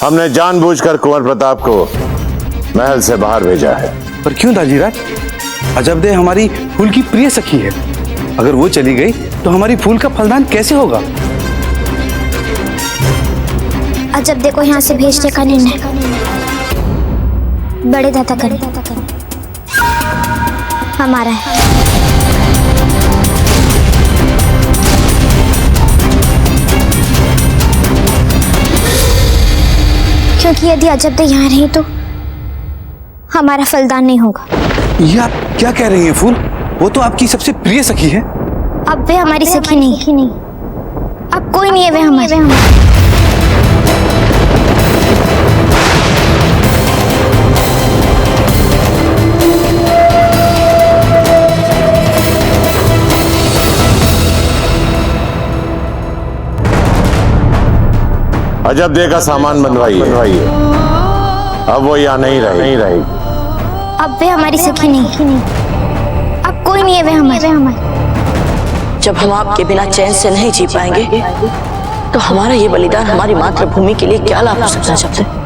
हमने जानबूझकर कुंवर प्रताप को महल से बाहर भेजा है। पर क्यों दाजीराज? अजबदे हमारी फूल की प्रिय सखी है। अगर वो चली गई तो हमारी फूल का फलदान कैसे होगा? अजबदे को यहाँ से भेजने का निर्णय बड़े दादा करे हमारा है। क्योंकि यदि अजबदे यहाँ रही तो हमारा फलदान नहीं होगा। ये आप क्या कह रही हैं फूल? वो तो आपकी सबसे प्रिय सखी है। अब वे हमारी सखी नहीं, अब कोई नहीं है वे हमारे। अजबदे का सामान बनवाइए। अब वो यहाँ नहीं रहेगी। अब वे हमारी सखी नहीं, अब कोई नहीं है वे हमारे। जब हम आपके बिना चैन से नहीं जी पाएंगे तो हमारा ये बलिदान हमारी मातृभूमि के लिए क्या लाभ हो सकता है? शब्द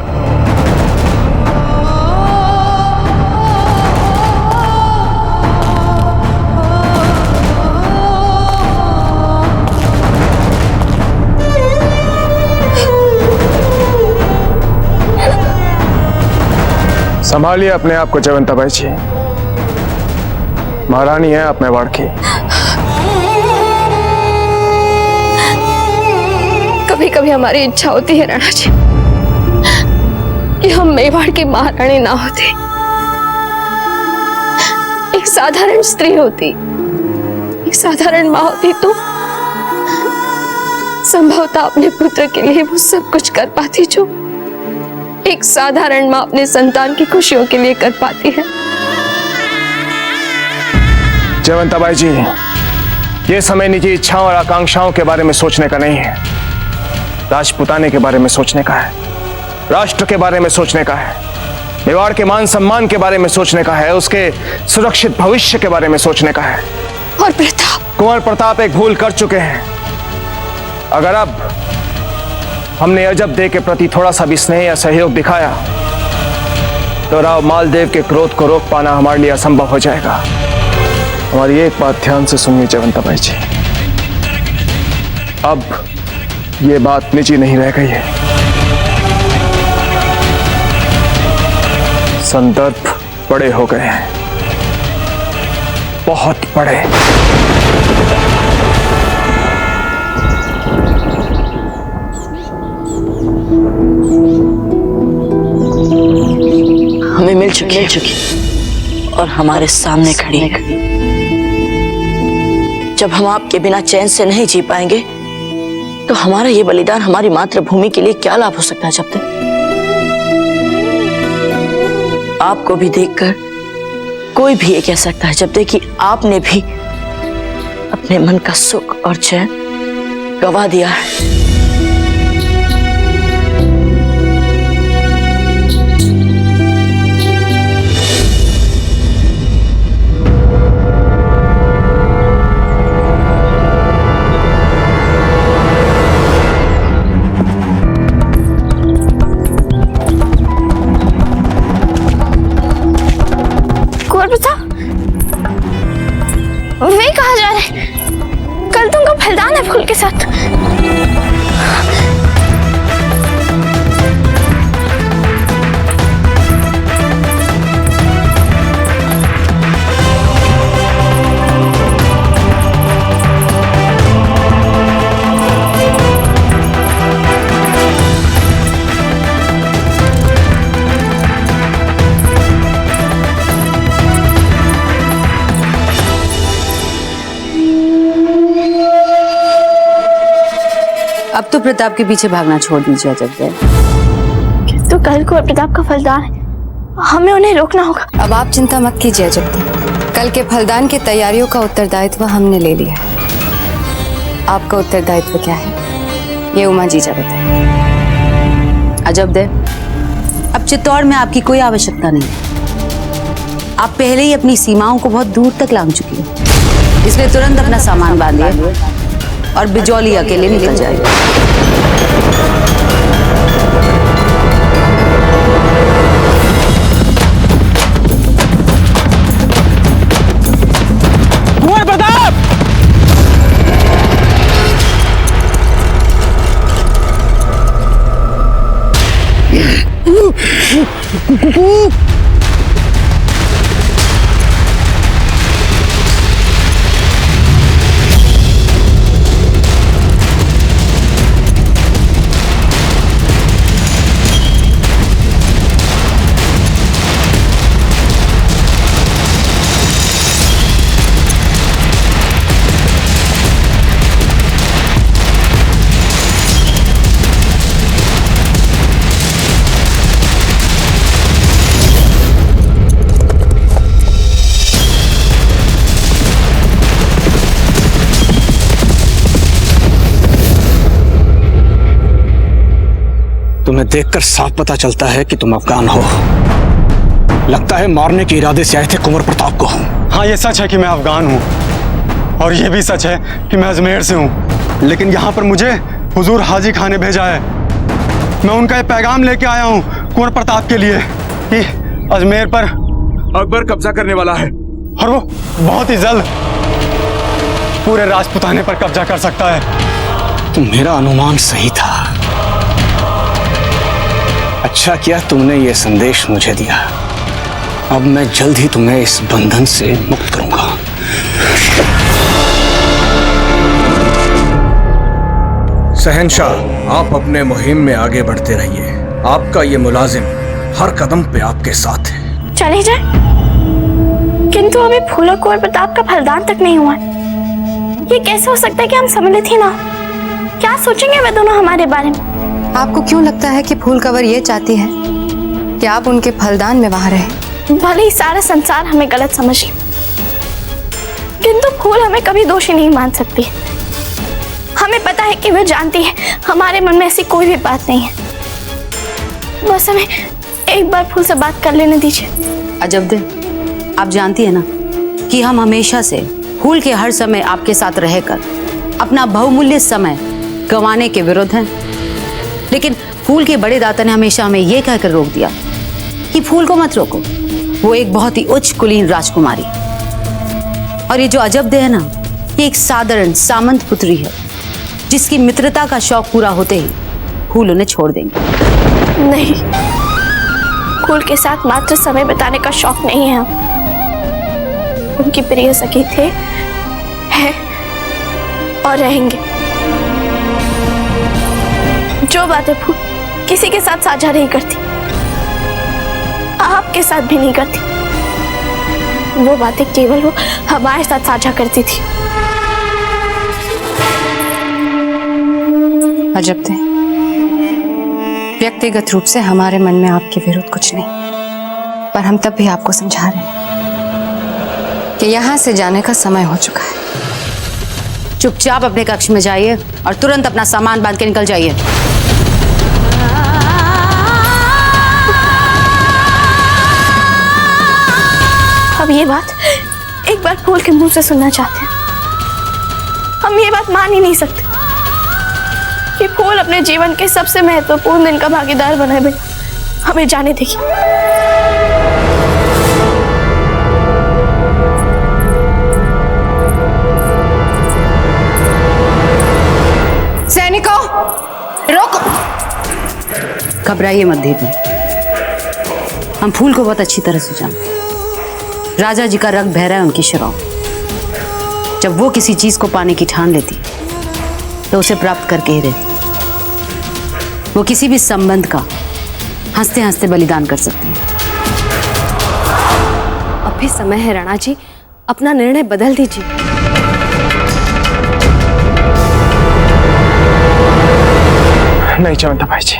संभालिए अपने आप को जयवंताबाई जी। महारानी है अपने वाड़ की। कभी कभी हमारी इच्छा होती है राणा जी कि हम मेवाड़ की महारानी ना होते, एक साधारण स्त्री होती, एक साधारण माँ होती तो संभवतः अपने पुत्र के लिए वो सब कुछ कर पाती जो एक साधारण माँ अपने संतान की खुशियों के लिए कर पाती है। जयवंताबाई जी, ये समय निजी इच्छाओं और आकांक्षाओं के बारे में सोचने का नहीं है। राजपुताने के बारे में सोचने का है, राष्ट्र के बारे में सोचने का है, मेवाड़ के मान सम्मान के बारे में सोचने का है, उसके सुरक्षित भविष्य के बारे में सोचने का है। और प्रताप, कुंवर प्रताप एक भूल कर चुके हैं। अगर अब हमने अजबदे के प्रति थोड़ा सा भी स्नेह या सहयोग दिखाया तो राव मालदेव के क्रोध को रोक पाना हमारे लिए असंभव हो जाएगा। हमारी एक बात ध्यान से सुनिए जयवंताबाई जी, अब ये बात निजी नहीं रह गई है। संदर्भ बड़े हो गए हैं, बहुत बड़े। हमें मिल चुकी और हमारे सामने खड़ी है। जब हम आपके बिना चैन से नहीं जी पाएंगे तो हमारा ये बलिदान हमारी मातृभूमि के लिए क्या लाभ हो सकता है? जब तक आपको भी देखकर कोई भी ये कह सकता है जब तक कि आपने भी अपने मन का सुख और चैन गवा दिया है। वे कहाँ जा रहे? कल तुमका फलदान है फूल के साथ। अब तो प्रताप के पीछे भागना छोड़ दीजिए अजबदे। तो कल को प्रताप का फलदान है, हमें उन्हें रोकना होगा। अब आप चिंता मत कीजिए अजबदे, कल के फलदान की तैयारियों का उत्तरदायित्व हमने ले लिया है। आपका उत्तरदायित्व क्या है ये उमा जीजा बताए। अजबदे, अब चित्तौड़ में आपकी कोई आवश्यकता नहीं। आप पहले ही अपनी सीमाओं को बहुत दूर तक लांघ चुकी हैं, इसलिए तुरंत अपना सामान बांधिए और बिजौली अकेले निकल जाइए। तुम्हें देखकर साफ पता चलता है कि तुम अफगान हो। लगता है मारने के इरादे से आए थे कुंवर प्रताप को। हाँ, ये सच है कि मैं अफगान हूँ और ये भी सच है कि मैं अजमेर से हूँ, लेकिन यहाँ पर मुझे हुजूर हाजी खान ने भेजा है। मैं उनका ये पैगाम लेके आया हूँ कुंवर प्रताप के लिए कि अजमेर पर अकबर कब्जा करने वाला है और वो बहुत ही जल्द पूरे राजपुताने पर कब्जा कर सकता है। तो मेरा अनुमान सही था। अच्छा किया तुमने ये संदेश मुझे दिया। अब मैं जल्द ही तुम्हें इस बंधन से मुक्त करूंगा। शहंशाह, आप अपने मुहिम में आगे बढ़ते रहिए। आपका ये मुलाजिम हर कदम पे आपके साथ है। चले जाए, किंतु अभी फूल कुंवर प्रताप का फलदान तक नहीं हुआ। ये कैसे हो सकता है कि हम सम्मिलित ही ना हो? क्या सोचेंगे वे दोनों हमारे बारे में? आपको क्यों लगता है कि फूल कंवर ये चाहती है कि आप उनके फलदान में वहां रहे? भले ही सारा संसार हमें गलत समझ ले, किंतु फूल हमें कभी दोषी नहीं मान सकती। हमें पता है कि वह जानती है हमारे मन में ऐसी कोई भी बात नहीं है। बस हमें एक बार फूल से बात कर लेने दीजिए। अजबदे, आप जानती है ना कि हम हमेशा से फूल के हर समय आपके साथ रहकर अपना बहुमूल्य समय गंवाने के विरुद्ध हैं। लेकिन फूल के बड़े दाता ने हमेशा हमें यह कहकर रोक दिया कि फूल को मत रोको, वो एक बहुत ही उच्च कुलीन राजकुमारी। और ये जो अजबदे है ना, ये एक साधारण सामंत पुत्री है जिसकी मित्रता का शौक पूरा होते ही फूल उन्हें छोड़ देंगे। नहीं, फूल के साथ मात्र समय बिताने का शौक नहीं है। उनकी प्रिय सखी थे, है और रहेंगे। जो बातें फूल किसी के साथ साझा नहीं करती, आपके साथ भी नहीं करती, वो बातें केवल वो हमारे साथ साझा करती थी। अजब थे, व्यक्तिगत रूप से हमारे मन में आपके विरुद्ध कुछ नहीं, पर हम तब भी आपको समझा रहे हैं कि यहाँ से जाने का समय हो चुका है। चुपचाप अपने कक्ष में जाइए और तुरंत अपना सामान बांध के निकल जाइए। अब ये बात एक बार फूल के मुंह से सुनना चाहते हैं। हम ये बात मान ही नहीं सकते कि फूल अपने जीवन के सबसे महत्वपूर्ण दिन का भागीदार बने बिना हमें जाने देगी। सैनिकों, रोको! घबराइए मत दीदी, हम फूल को बहुत अच्छी तरह से जानते हैं। राजा जी का रक्त बह रहा है उनकी शराब। जब वो किसी चीज को पाने की ठान लेती तो उसे प्राप्त करके ही रहती। वो किसी भी संबंध का हंसते हंसते बलिदान कर सकती है। अब भी समय है राणा जी, अपना निर्णय बदल दीजिए। नहीं चमनता जी,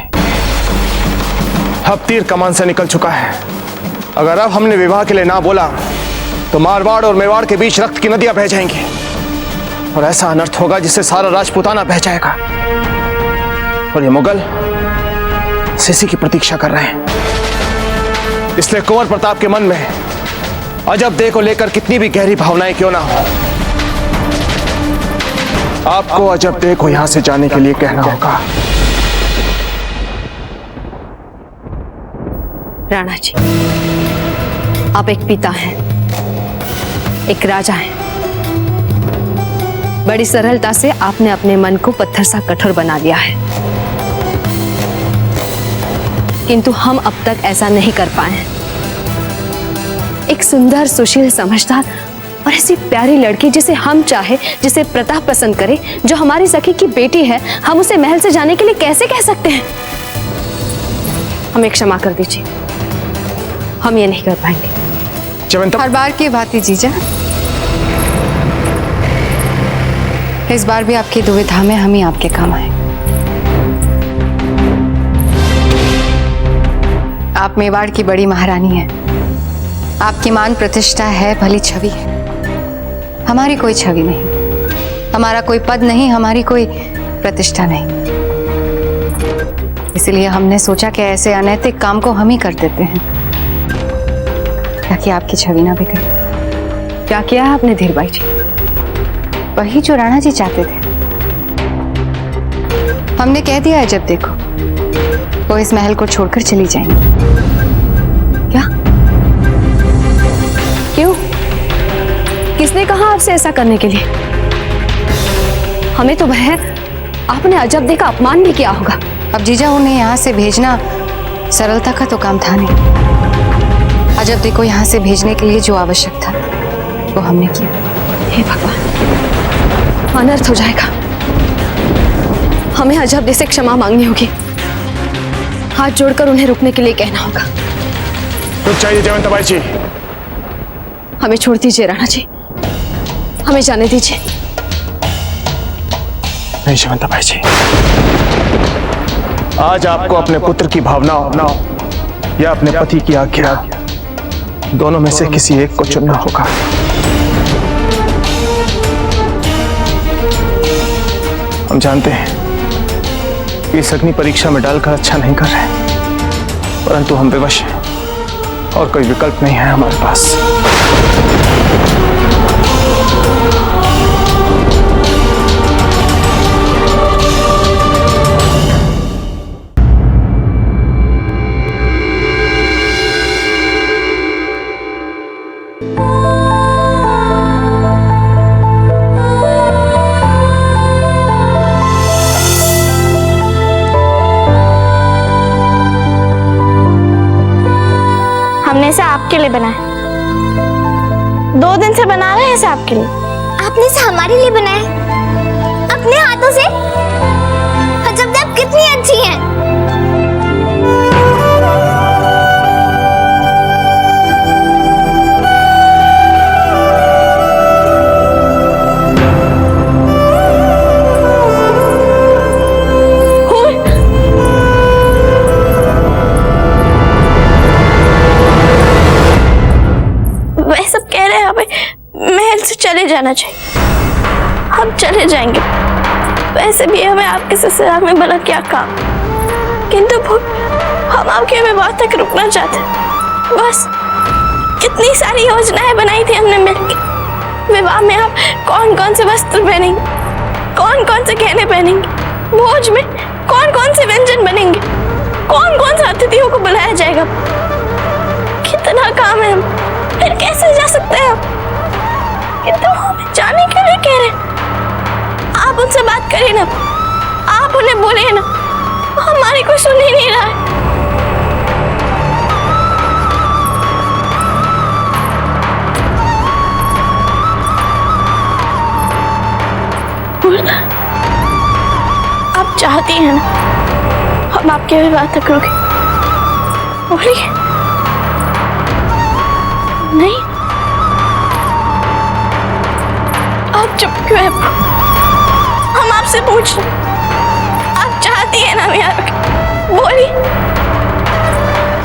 अब तीर कमान से निकल चुका है। अगर अब हमने विवाह के लिए ना बोला तो मारवाड़ और मेवाड़ के बीच रक्त की नदियां बह जाएंगी और ऐसा अनर्थ होगा जिससे सारा राजपूताना बह जाएगा। और ये मुगल सिसी की प्रतीक्षा कर रहे हैं। इसलिए कुंवर प्रताप के मन में अजबदे को लेकर कितनी भी गहरी भावनाएं क्यों ना हो, आपको अजबदे को यहां से जाने के लिए कहना होगा। राणा जी, आप एक पिता हैं, एक राजा हैं। बड़ी सरलता से आपने अपने मन को पत्थर सा कठोर बना लिया है। किंतु हम अब तक ऐसा नहीं कर पाए हैं। एक सुंदर, सुशील, समझदार और ऐसी प्यारी लड़की जिसे हम चाहे, जिसे प्रताप पसंद करे, जो हमारी सखी की बेटी है, हम उसे महल से जाने के लिए कैसे कह सकते हैं? हमें क्षमा कर दीजिए, हम ये नहीं कर पाएंगे। हर बार की बात ही जीजा, इस बार भी आपकी दुविधा में हम ही आपके काम आए। आप मेवाड़ की बड़ी महारानी हैं, आपकी मान प्रतिष्ठा है, भली छवि है। हमारी कोई छवि नहीं, हमारा कोई पद नहीं, हमारी कोई प्रतिष्ठा नहीं। इसलिए हमने सोचा कि ऐसे अनैतिक काम को हम ही कर देते हैं, ताकि आपकी छवि ना बिगड़े। क्या किया है आपने धीरबाई जी? वही जो राणा जी चाहते थे। हमने कह दिया है जब देखो वो इस महल को छोड़कर चली जाएंगी। क्या? क्यों? किसने कहा आपसे ऐसा करने के लिए? हमें तो भय है आपने अजब देखा अपमान भी किया होगा। अब जीजा उन्हें यहाँ से भेजना सरलता का तो काम था नहीं। अजब देखो यहाँ से भेजने के लिए जो आवश्यक था वो हमने किया। हे भगवान, अनर्थ हो जाएगा। हमें अजब से क्षमा मांगनी होगी, हाथ जोड़कर उन्हें रुकने के लिए कहना होगा। रुक जाइए जयवंताबाई जी। हमें छोड़ दीजिए राणा जी, हमें जाने दीजिए। नहीं जयवंताबाई जी, आज आपको अपने पुत्र की भावनाओं या अपने पति की आज्ञा, दोनों में से किसी एक को चुनना होगा। हम जानते हैं कि इस अग्नि परीक्षा में डालकर अच्छा नहीं कर रहे, परंतु हम विवश हैं और कोई विकल्प नहीं है हमारे पास। हमने इसे आपके लिए बनाया, 2 दिन से बना रहे हैं इसे आपके लिए। आपने इसे हमारे लिए बनाया अपने हाथों से? अजब आप कितनी अच्छी हैं। वह सब कह रहे हैं हमें महल से चले जाना चाहिए, हम चले जाएंगे। वैसे भी हमें आपके ससुराल में भला क्या काम, किंतु हम आपके विवाह तक रुकना चाहते। बस कितनी सारी योजनाएं बनाई थी हमने मिलकर। विवाह में आप कौन कौन से वस्त्र पहनेंगे, कौन कौन से गहने पहनेंगे, भोज में कौन कौन से व्यंजन बनेंगे, कौन कौन से अतिथियों को बुलाया जाएगा। कितना काम है, हम फिर कैसे जा सकते हैं? किंतु हमें जाने के लिए कह रहे हैं। आप उनसे बात करिए ना, आप उन्हें बोलिए ना, हमारी कोई सुन ही नहीं रहा है। आप चाहती हैं ना हम आपके विवाह तक रुके? बोलिए। नहीं, आप चुप क्यों है? हम आपसे पूछ रहे, आप चाहती है ना यार? बोलिए,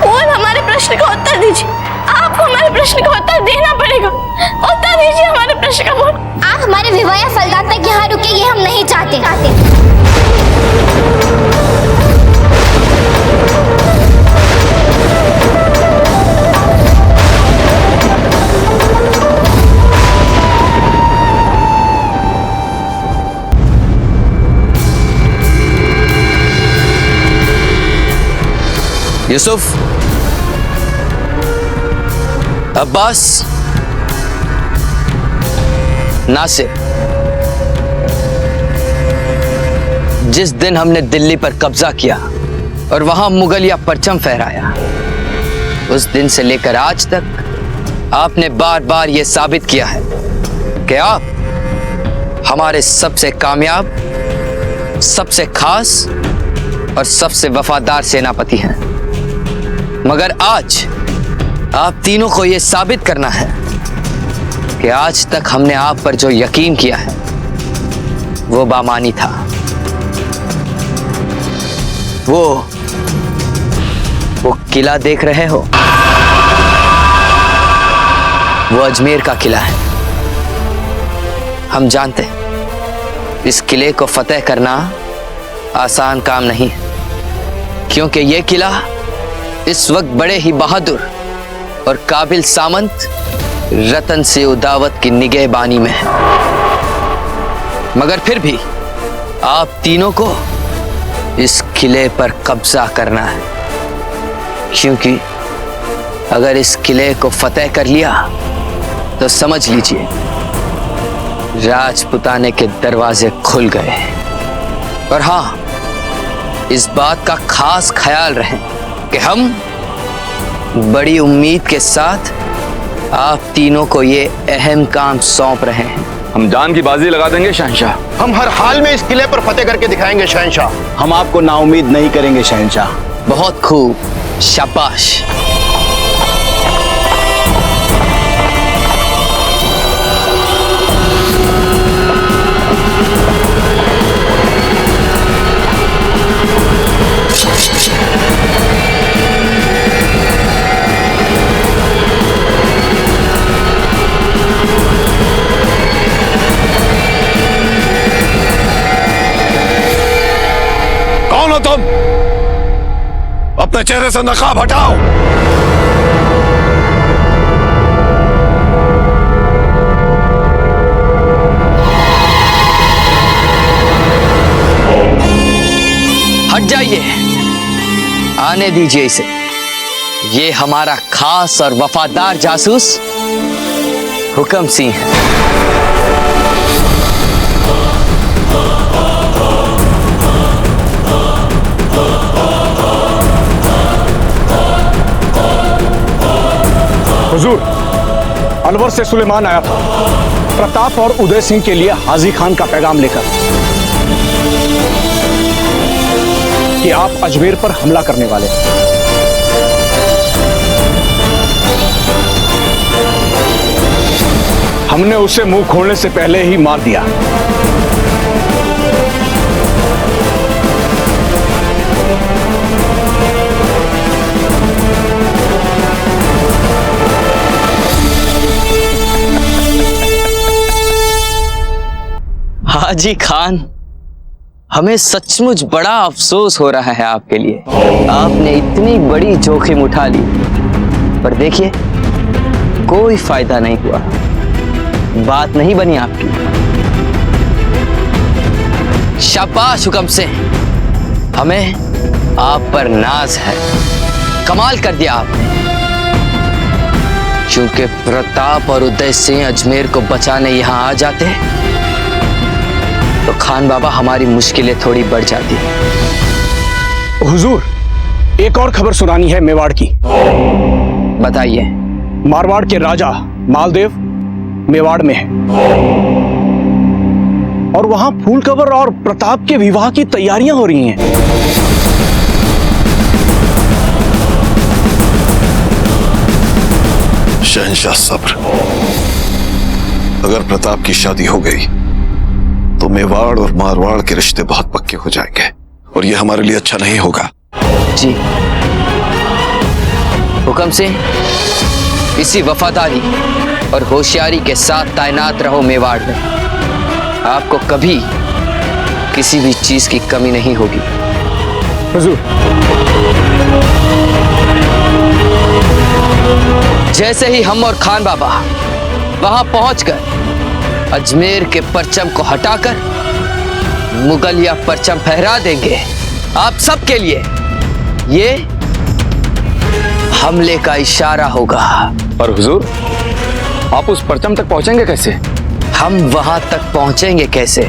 बोल, हमारे प्रश्न का उत्तर दीजिए। आपको हमारे प्रश्न का उत्तर देना पड़ेगा। उत्तर दीजिए हमारे प्रश्न का। बोल, आप हमारे विवाह या फलदान तक यहाँ रुके, ये हम नहीं चाहते। यूसुफ, अब्बास, नासिर, जिस दिन हमने दिल्ली पर कब्जा किया और वहां मुगलिया परचम फहराया, उस दिन से लेकर आज तक आपने बार बार यह साबित किया है कि आप हमारे सबसे कामयाब, सबसे खास और सबसे वफादार सेनापति हैं। मगर आज आप तीनों को यह साबित करना है कि आज तक हमने आप पर जो यकीन किया है वो बेमानी था। वो किला देख रहे हो, वो अजमेर का किला है। हम जानते हैं इस किले को फतेह करना आसान काम नहीं है, क्योंकि यह किला इस वक्त बड़े ही बहादुर और काबिल सामंत रतन से उदावत की निगहबानी में है। मगर फिर भी आप तीनों को इस किले पर कब्जा करना है, क्योंकि अगर इस किले को फतेह कर लिया तो समझ लीजिए राजपुताने के दरवाजे खुल गए। और हाँ, इस बात का खास ख्याल रहे कि हम बड़ी उम्मीद के साथ आप तीनों को ये अहम काम सौंप रहे हैं। हम जान की बाजी लगा देंगे शहंशाह। हम हर हाल में इस किले पर फतेह करके दिखाएंगे शहंशाह। हम आपको नाउम्मीद नहीं करेंगे शहंशाह। बहुत खूब, शाबाश। कौन हो तुम? अपने चेहरे से नकाब हटाओ। हट जाइए, आने दीजिए इसे। ये हमारा खास और वफादार जासूस हुक्म सिंह है। हुजूर, अलवर से सुलेमान आया था प्रताप और उदय सिंह के लिए हाजी खान का पैगाम लेकर कि आप अजमेर पर हमला करने वाले हैं। हमने उसे मुंह खोलने से पहले ही मार दिया। हाजी खान, हमें सचमुच बड़ा अफसोस हो रहा है आपके लिए। आपने इतनी बड़ी जोखिम उठा ली, पर देखिए कोई फायदा नहीं हुआ, बात नहीं बनी आपकी। शाबाश हुक्म से, हमें आप पर नाज है। कमाल कर दिया आपने। क्योंकि प्रताप और उदय सिंह अजमेर को बचाने यहां आ जाते तो खान बाबा हमारी मुश्किलें थोड़ी बढ़ जाती। हुजूर, एक और खबर सुनानी है मेवाड़ की। बताइए। मारवाड़ के राजा मालदेव मेवाड़ में है और वहां फूलकवर और प्रताप के विवाह की तैयारियां हो रही हैं। शहंशाह सब्र। अगर प्रताप की शादी हो गई तो मेवाड़ और मारवाड़ के रिश्ते बहुत पक्के हो जाएंगे और यह हमारे लिए अच्छा नहीं होगा। जी हुक्म से इसी वफादारी और होशियारी के साथ तैनात रहो मेवाड़ में। आपको कभी किसी भी चीज की कमी नहीं होगी। हुजूर। जैसे ही हम और खान बाबा वहां पहुंचकर अजमेर के परचम को हटाकर मुगलिया परचम फहरा देंगे आप सबके लिए, ये हमले का इशारा होगा। पर हुजूर, आप उस परचम तक पहुंचेंगे कैसे? हम वहां तक पहुंचेंगे कैसे,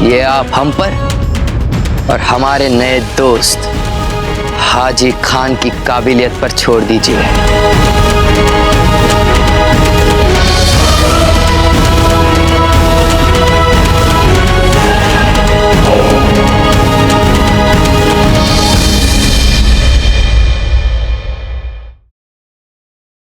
ये आप हम पर और हमारे नए दोस्त हाजी खान की काबिलियत पर छोड़ दीजिए।